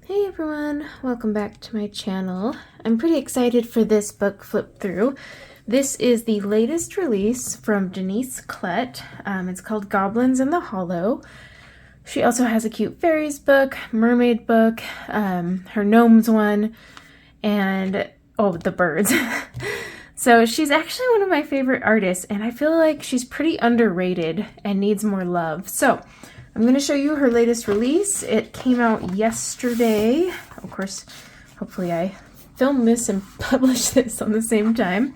Hey everyone, welcome back to my channel. I'm pretty excited for this book flip through. This is the latest release from Denyse Klette. It's called Goblins in the Hollow. She also has a cute fairies book, mermaid book, her gnomes one, and the birds. So she's actually one of my favorite artists, and I feel like she's pretty underrated and needs more love. So I'm going to show you her latest release. It came out yesterday. Of course, hopefully I film this and publish this on the same time.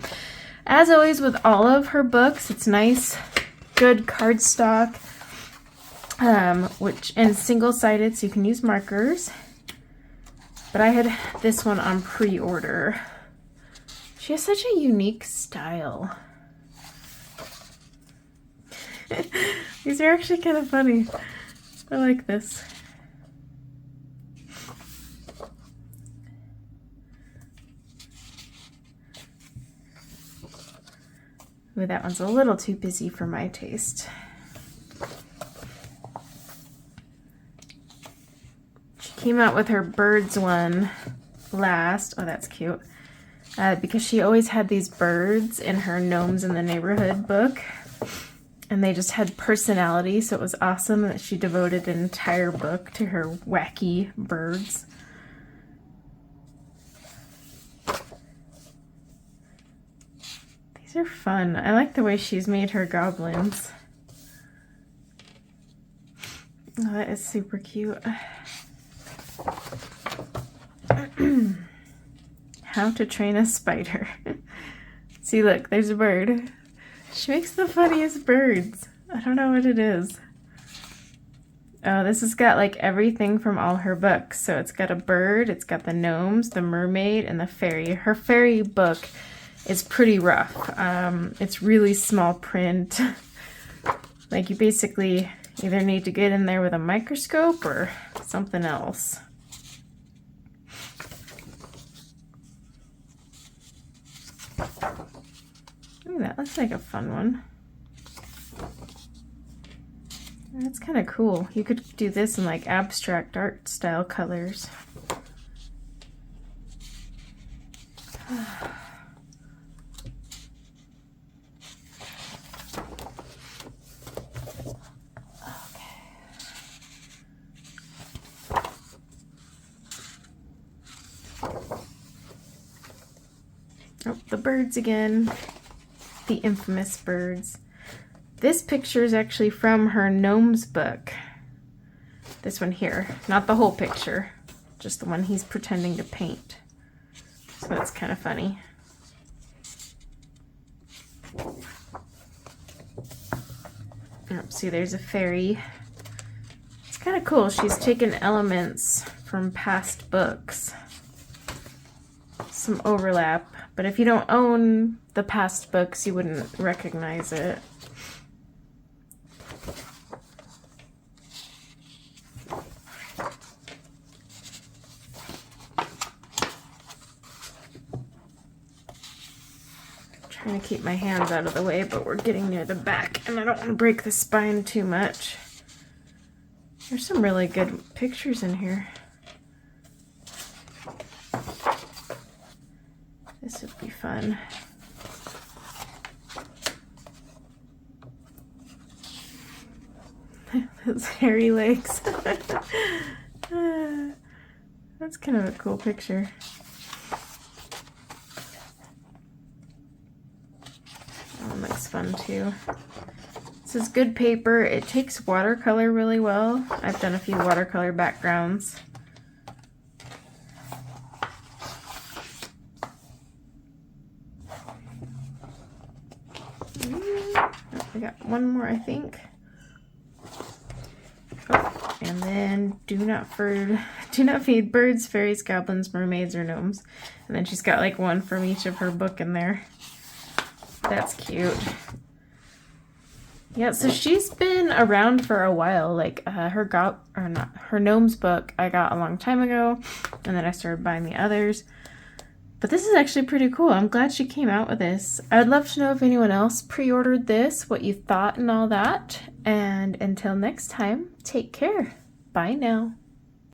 As always with all of her books, it's nice, good cardstock, and single-sided, so you can use markers. But I had this one on pre-order. She has such a unique style. These are actually kind of funny. I like this. Ooh, that one's a little too busy for my taste. She came out with her birds one last. Oh, that's cute. Because she always had these birds in her Gnomes in the Neighborhood book. And they just had personality, so it was awesome that she devoted an entire book to her wacky birds. These are fun. I like the way she's made her goblins. Oh, that is super cute. How to Train a Spider. See, look, there's a bird. She makes the funniest birds. I don't know what it is. Oh, this has got like everything from all her books. So it's got a bird, it's got the gnomes, the mermaid, and the fairy. Her fairy book is pretty rough. It's really small print. Like you basically either need to get in there with a microscope or something else. Ooh, that looks like a fun one. That's kind of cool. You could do this in like abstract art style colors. Oh, the birds again. The infamous birds. This picture is actually from her Gnomes book. This one here. Not the whole picture. Just the one he's pretending to paint. So that's kind of funny. Oh, see, there's a fairy. It's kind of cool. She's taken elements from past books. Some overlap. But if you don't own the past books, you wouldn't recognize it. Trying to keep my hands out of the way, but we're getting near the back and I don't want to break the spine too much. There's some really good pictures in here. This would be fun. Those hairy legs. That's kind of a cool picture. That one looks fun too. This is good paper. It takes watercolor really well. I've done a few watercolor backgrounds. We got one more, I think. Oh, and then do not feed birds, fairies, goblins, mermaids, or gnomes. And then she's got like one from each of her book in there. That's cute. Yeah, so she's been around for a while. Like her gnomes book I got a long time ago, and then I started buying the others. But this is actually pretty cool. I'm glad she came out with this. I'd love to know if anyone else pre-ordered this, what you thought and all that. And until next time, take care. Bye now.